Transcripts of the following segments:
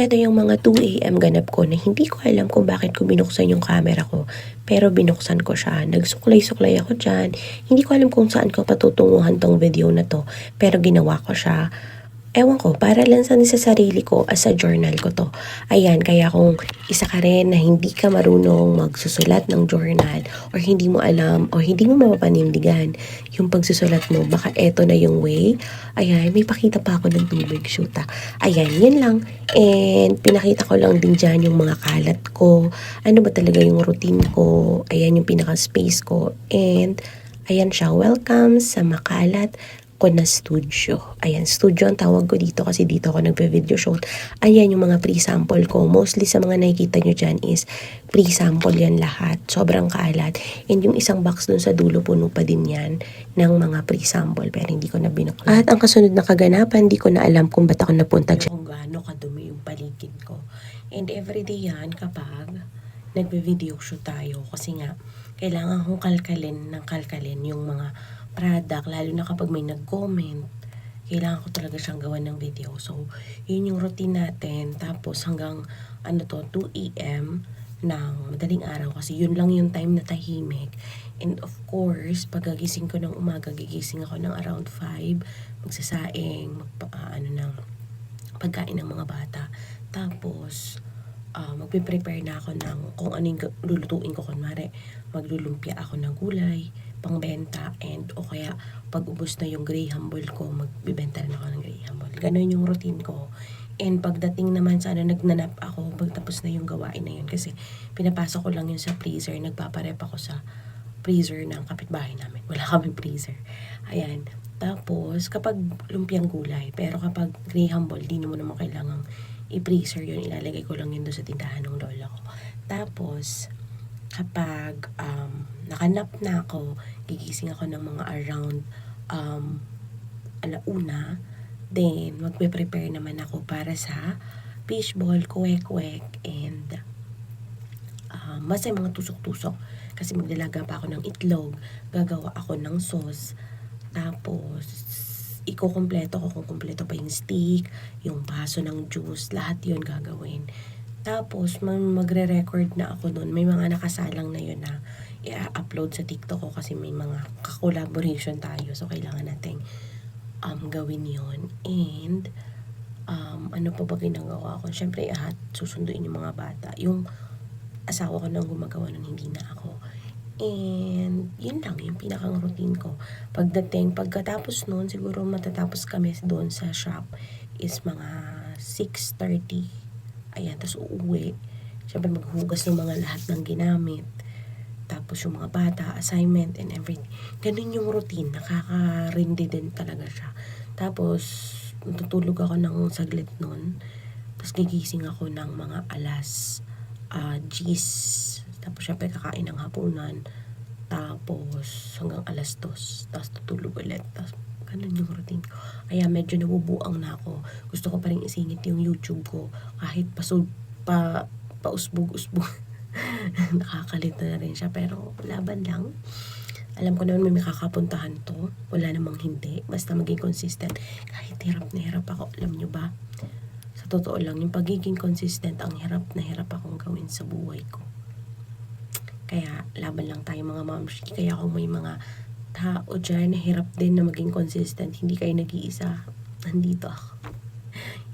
Ito yung mga 2 AM ganap ko na hindi ko alam kung bakit ko binuksan yung camera ko. Pero binuksan ko siya. Nagsuklay-suklay ako dyan. Hindi ko alam kung saan ko patutunguhan tong video na to. Pero ginawa ko siya. Ewan ko, para lang sa sarili ko as a journal ko to. Ayan, kaya kung isa ka rin na hindi ka marunong magsusulat ng journal or hindi mo alam o hindi mo mapapanindigan yung pagsusulat mo, baka eto na yung way. Ayan, may pakita pa ako ng tubig, shoota. Ayan, yun lang. And pinakita ko lang din dyan yung mga kalat ko. Ano ba talaga yung routine ko. Ayan yung pinaka-space ko. And ayan siya, welcome sa Makalat ko na studio. Ayan, studio ang tawag ko dito kasi dito ako nagpe-video shoot. Ayan yung mga pre-sample ko. Mostly sa mga nakikita nyo dyan is pre-sample yan lahat. Sobrang kaalat. And yung isang box dun sa dulo, puno pa din yan ng mga pre-sample pero hindi ko na binuklat. At ang kasunod na kaganapan, hindi ko na alam kung ba't ako napunta dyan. Kung gaano kadumi yung paligid ko. And everyday yan kapag nagpe-video shoot tayo kasi nga kailangan kong kalkalin yung mga product, lalo na kapag may nag-comment, kailangan ko talaga siyang gawan ng video. So, yun yung routine natin. Tapos hanggang 2 AM ng madaling araw kasi yun lang yung time na tahimik. And of course, pagkagising ko ng umaga, gigising ako ng around 5, magsasaing, ng pagkain ng mga bata. Tapos, magpe-prepare na ako ng kung ano yung lulutuin ko. Kunwari, maglulumpia ako ng gulay, pangbenta, and o kaya pag ubos na yung graham ball ko, magbibenta rin ako ng graham ball. Ganun yung routine ko. And pagdating naman sa nagnanap ako, pagtapos na yung gawain na yun, kasi pinapasok ko lang yun sa freezer, nagpaparep ako sa freezer ng kapitbahay namin. Wala kaming freezer. Ayan. Tapos, kapag lumpiang gulay, pero kapag graham ball, di mo naman kailangang i-freezer yun, ilalagay ko lang yun doon sa tindahan ng lola ko. Tapos, kapag nakanap na ako, gigising ako ng mga around 1:00, then magpe-prepare naman ako para sa fishball, kwek-kwek, and basta yung mga tusok-tusok. Kasi maglalaga pa ako ng itlog, gagawa ako ng sauce, tapos ikukumpleto ko kung kumpleto pa yung steak, yung baso ng juice, lahat yun gagawin. Tapos, magre-record na ako doon. May mga nakasalang na yun na i-upload sa TikTok ko kasi may mga collaboration tayo. So, kailangan nating gawin yun. And, ano pa ba ginagawa ko? Siyempre, susunduin yung mga bata. Yung asawa ko nang gumagawa nun, hindi na ako. And, yun lang, yung pinakang routine ko. Pagkatapos nun, siguro matatapos kami doon sa shop is mga 6:30. Ayan, tapos uuwi. Siyempre maghugas ng mga lahat ng ginamit. Tapos yung mga bata, assignment and everything. Ganun yung routine. Nakaka-rindi din talaga siya. Tapos, natutulog ako ng saglit nun. Tapos gigising ako ng mga alas 10. Tapos syempre kakain ng hapunan. Tapos hanggang alas 2. Tapos tutulog ulit. Tapos ganun yung routine ko. Kaya medyo nabubuang na ako. Gusto ko pa rin isingit yung YouTube ko. Kahit pausbog-usbog. Nakakalito na rin siya. Pero laban lang. Alam ko naman may makakapuntahan to. Wala namang hindi. Basta maging consistent. Kahit hirap na hirap ako. Alam nyo ba? Sa totoo lang, yung pagiging consistent, ang hirap na hirap akong gawin sa buhay ko. Kaya laban lang tayo mga moms. Kaya kung may mga tao dyan, hirap din na maging consistent. Hindi kayo nag-iisa. Nandito ako.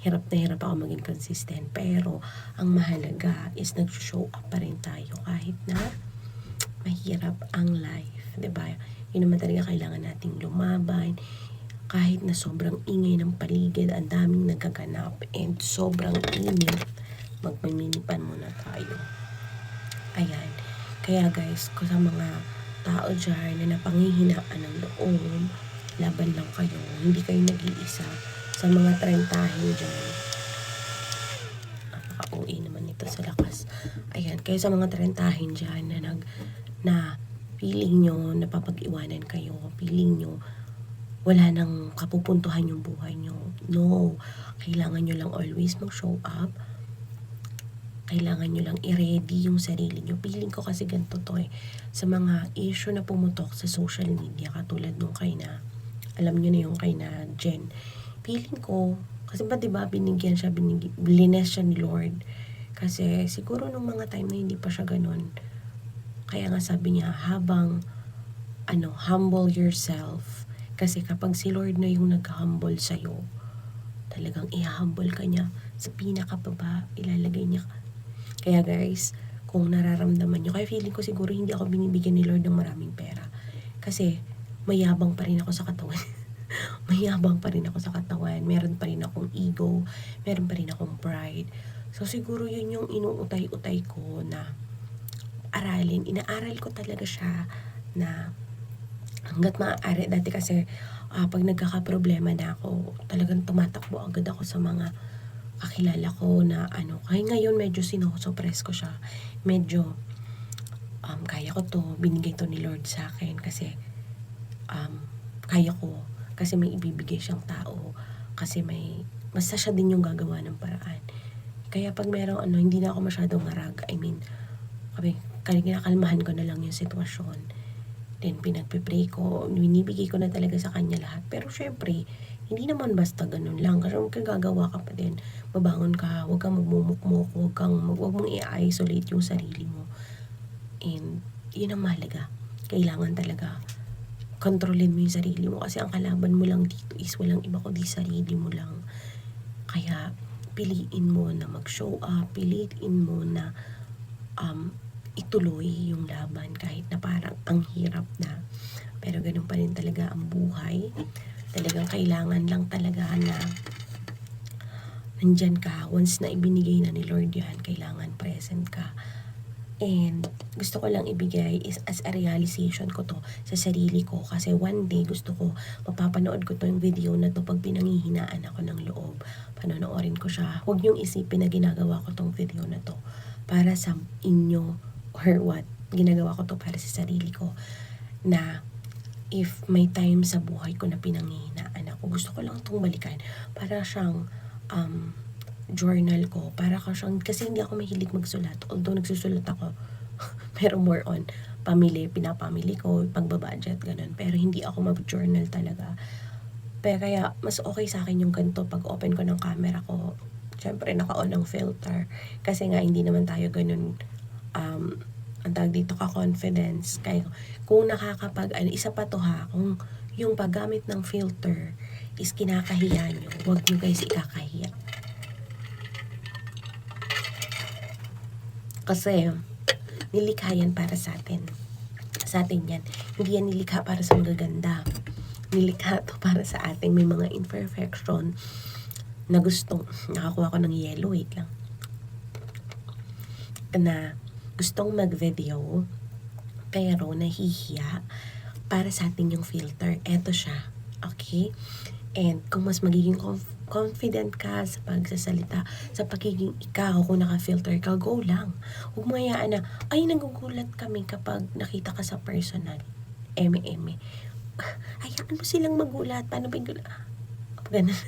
Hirap na hirap ako maging consistent. Pero, ang mahalaga is nag-show up pa rin tayo kahit na mahirap ang life. Diba? Yun naman talaga kailangan nating lumaban. Kahit na sobrang ingay ng paligid, ang daming nagaganap, and sobrang init, magpaminipan muna tayo. Ayan. Kaya guys, ko sa mga tao dyan na napanghihinaan ng loob, laban lang kayo, hindi kayo nag-iisa. Sa mga trentahin dyan, napaka-uwi naman ito sa lakas. Ayan, kayo sa mga trentahin dyan na feeling nyo, napapag-iwanan kayo, feeling nyo, wala nang kapupuntuhan yung buhay nyo. No, kailangan nyo lang always mag-show up. Kailangan nyo lang i-ready yung sarili nyo. Feeling ko kasi ganito to sa mga issue na pumutok sa social media, katulad nung kay na, alam nyo na yung kay na Jen. Feeling ko, Kasi ba 'di ba binigyan siya, blines siya ni Lord. Kasi siguro nung mga time na hindi pa siya gano'n, kaya nga sabi niya habang humble yourself. Kasi kapag si Lord na yung nag-humble sa'yo, talagang i-humble ka niya sa pinakababa, ilalagay niya ka. Kaya guys, kung nararamdaman niyo, kaya feeling ko siguro hindi ako binibigyan ni Lord ng maraming pera. Kasi mayabang pa rin ako sa katawan. Mayabang pa rin ako sa katawan. Meron pa rin akong ego. Meron pa rin akong pride. So siguro yun yung inuutay-utay ko na aralin. Inaaral ko talaga siya na hanggat maaari. Dati kasi pag nagkakaproblema na ako, talagang tumatakbo agad ako sa mga kakilala ko na kaya ngayon medyo sinosuppress ko siya. Medyo kaya ko to, binigay to ni Lord sa akin kasi kaya ko, kasi may ibibigay siyang tao, kasi basta siya din yung gagawa ng paraan. Kaya pag merong hindi na ako masyadong marag, kinakalmahan ko na lang yung sitwasyon. Then pinagpipray ko, binibigay ko na talaga sa kanya lahat. Pero syempre, hindi naman basta ganun lang. Kasi gagawa ka pa din, babangon ka, huwag kang magmumukmuk, huwag mong i-isolate yung sarili mo. And yun ang mahalaga. Kailangan talaga kontrolin mo yung sarili mo kasi ang kalaban mo lang dito is walang iba kundi sarili mo lang. Kaya piliin mo na mag-show up, piliin mo na ituloy yung laban kahit na parang ang hirap na. Pero ganun pa rin talaga ang buhay. Talagang kailangan lang talaga na nandyan ka. Once na ibinigay na ni Lord yan, kailangan present ka. And gusto ko lang ibigay is as a realization ko to sa sarili ko. Kasi one day gusto ko, mapapanood ko to yung video na to pag pinanghihinaan ako ng loob. Panonoorin ko siya. Huwag niyong isipin na ginagawa ko tong video na to para sa inyo or what. Ginagawa ko to para sa sarili ko. Na if may time sa buhay ko na pinanghihinaan ako, gusto ko lang itong balikan. Para siyang journal ko, para ka siyang, kasi hindi ako mahilig magsulat, although nagsusulat ako, pero more on pinapamili ko, pagbabudget, ganun, pero hindi ako mag-journal talaga. Pero kaya, mas okay sa akin yung ganito, pag open ko ng camera ko, syempre naka-on ang filter, kasi nga hindi naman tayo ganun, ang tawag dito ka-confidence, kaya kung isa pa to ha, kung yung paggamit ng filter is kinakahiya nyo, huwag nyo guys ikakahiya. Kasi, nilikha yan para sa atin. Sa atin yan. Hindi yan nilikha para sa magaganda. Nilikha to para sa atin. May mga imperfection na gustong, nakakuha ko ng yellow, wait lang. Na gustong mag-video, pero nahihiya para sa atin yung filter. Eto siya. Okay? And kung mas magiging confident ka sa pagsasalita, sa pagiging ikaw, kung naka-filter ka, go lang. Huwag mo hayaan na, ay, nagugulat kami kapag nakita ka sa personal. Eme. Hayaan mo silang magulat. Paano ba yung gulat? Ganun.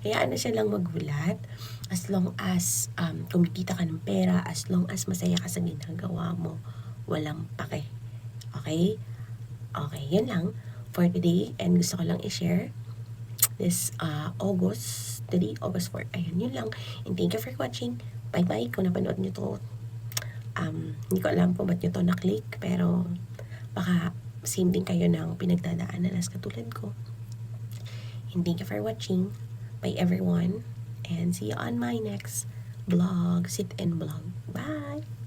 Hayaan na silang magulat. As long as kumikita ka ng pera, as long as masaya ka sa ginagawa mo, walang pake. Okay? Okay, yan lang for today. And gusto ko lang i-share this today, August 4. Ayun, yun lang. And thank you for watching. Bye-bye. Kung napanood nyo to, hindi ko alam kung ba't nyo to na-click, pero baka same din kayo ng pinagdadaanan as katulad ko. And thank you for watching. Bye everyone. And see you on my next vlog. Sit and vlog. Bye!